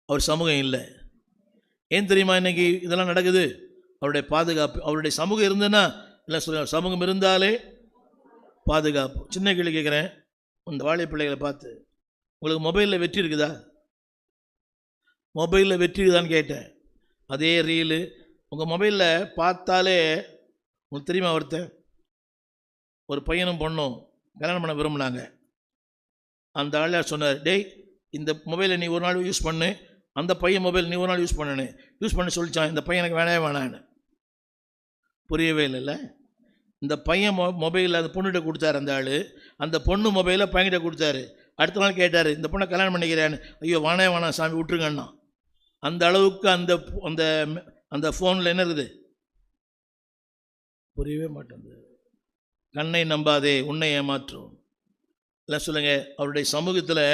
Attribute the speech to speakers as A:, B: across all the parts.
A: அவர் சமூகம் இல்லை. ஏன் தெரியுமா இன்னைக்கு இதெல்லாம் நடக்குது? அவருடைய பாதுகாப்பு. அவருடைய சமூகம் இருந்ததுன்னா இல்லை சொல்ல, சமூகம் இருந்தாலே பாதுகாப்பு. சின்ன கேள்வி கேட்குறேன், இந்த வாழை பிள்ளைகளை பார்த்து, உங்களுக்கு மொபைலில் வெற்றி இருக்குதா? மொபைலில் வெற்றி இருக்குதான்னு கேட்டேன். அதே ரீலு உங்கள் மொபைலில் பார்த்தாலே உங்களுக்கு தெரியுமா? ஒருத்தன், ஒரு பையனும் பொண்ணும் கல்யாணம் பண்ண விரும்பினாங்க. அந்த ஆள் சொன்னார், டேய் இந்த மொபைலை நீ ஒரு நாள் யூஸ் பண்ணு, அந்த பையன் மொபைல் நீ ஒரு நாள் யூஸ் பண்ண சொல்லிச்சான். இந்த பையன் எனக்கு வேணான்னு. புரியவே இல்லைல்ல. இந்த பையன் மொபைலில் அந்த பொண்ணுகிட்ட கொடுத்தாரு அந்த ஆள், அந்த பொண்ணு மொபைலை பையன்கிட்ட கொடுத்தாரு. அடுத்த நாள் கேட்டார், இந்த பொண்ணை கல்யாணம் பண்ணிக்கிறேன்னு. ஐயோ வேணாம் சாமி விட்டுருங்கண்ணா. அந்த அளவுக்கு அந்த அந்த அந்த ஃபோனில் என்ன இருக்குது? புரியவே மாட்டேங்குது. கண்ணை நம்பாதே, உன்னை ஏமாற்றும். இல்லை சொல்லுங்கள், அவருடைய சமூகத்தில்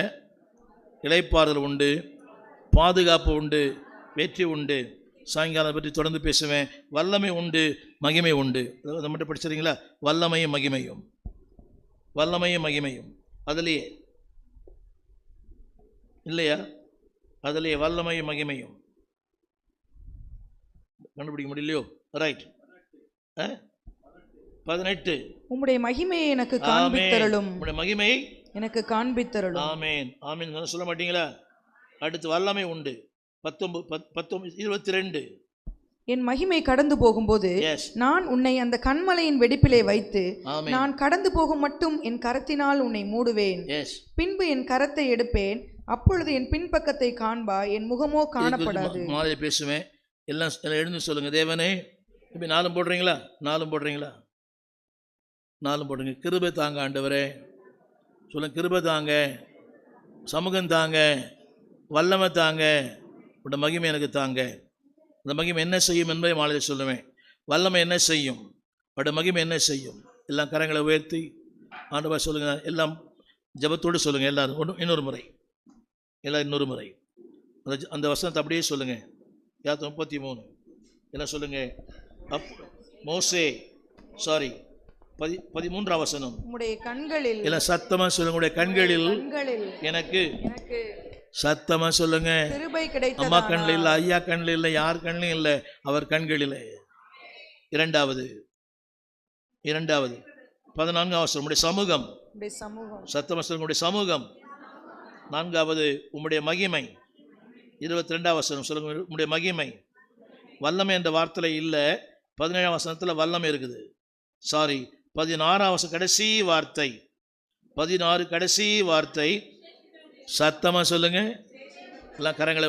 A: இளைப்பாறுதல் உண்டு, பாதுகாப்பு உண்டு, வெற்றி உண்டு. சாயங்காலம் பற்றி தொடர்ந்து பேசுவேன். வல்லமை உண்டு, மகிமை உண்டு. அதை மட்டும் படிச்சிருக்கீங்களா? வல்லமையும் மகிமையும், வல்லமையும் மகிமையும் அதுலேயே இல்லையா? அதுலேயே வல்லமையும் மகிமையும் கண்டுபிடிக்க முடியலையோ? ரைட். 18
B: உம்முடைய மகிமையை எனக்கு காண்பித்தருளும்.
A: உம்முடைய மகிமையை
B: எனக்கு காண்பித்தருளும்.
A: ஆமென் ஆமென் சொல்ல மாட்டீங்களா? அடுத்து வல்லமை உண்டு. 22
B: என் மகிமை கடந்து போகும்போது நான் உன்னை அந்த கண்மலையின் வெடிப்பிலே வைத்து நான் கடந்து போகும் மட்டும் என் கரத்தினால் உன்னை மூடுவேன். பின்பு என் கரத்தை எடுப்பேன், அப்பொழுது என் பின்பக்கத்தை காண்பாய், என் முகமோ காணப்படாது.
A: மாதிரி பேசுவேன். எல்லாம் எழுந்து சொல்லுங்க. தேவனே, இப்ப 4 போடுறீங்களா? 4 போடுறீங்களா? 4 போடுங்க. கிருபை தாங்க ஆண்டவரே. சொல்லுங்க, கிருபை தாங்க, சமூகம் தாங்க, வல்லமை தாங்க, உட மகிமை எனக்கு தாங்க. அந்த மகிமை என்ன செய்யும் என்பதை மாலையில் சொல்லுவேன். வல்லமை என்ன செய்யும், அவட மகிமை என்ன செய்யும்? எல்லாம் கரங்களை உயர்த்தி ஆண்டவர் சொல்லுங்க. எல்லாம் ஜபத்தோடு சொல்லுங்க. எல்லாரும் இன்னொரு முறை, எல்லாம் இன்னொரு முறை அந்த வசனத்தை அப்படியே சொல்லுங்க. 33 எல்லாம் சொல்லுங்க. மோசே 13ஆம் வசனம்.
B: உம்முடைய கண்களில்,
A: எல்லாம் சத்தமா சொல்லுங்க, உடைய கண்களில் எனக்கு சத்தமா சொல்லுங்க. அம்மா கண்ணில் இல்லை, ஐயா கண்ணில் இல்லை, யார் கண்ணிலும் இல்லை, அவர் கண்களில். இரண்டாவது 14ஆம் வசனம், உம்முடைய சமூகம். சத்தமா சொல்லுங்க, உம்முடைய சமூகம். 4வது உம்முடைய மகிமை. 22ஆம் வசனம் சொல்லுங்க, உம்முடைய மகிமை. வல்லமை என்ற வார்த்தையில இல்லை, 17ஆம் வசனத்தில் வல்லமை இருக்குது. 16ஆம் வசனம் கடைசி வார்த்தை. 16 கடைசி வார்த்தை. சத்தமா சொல்லுங்க. எல்லாம் கரங்களை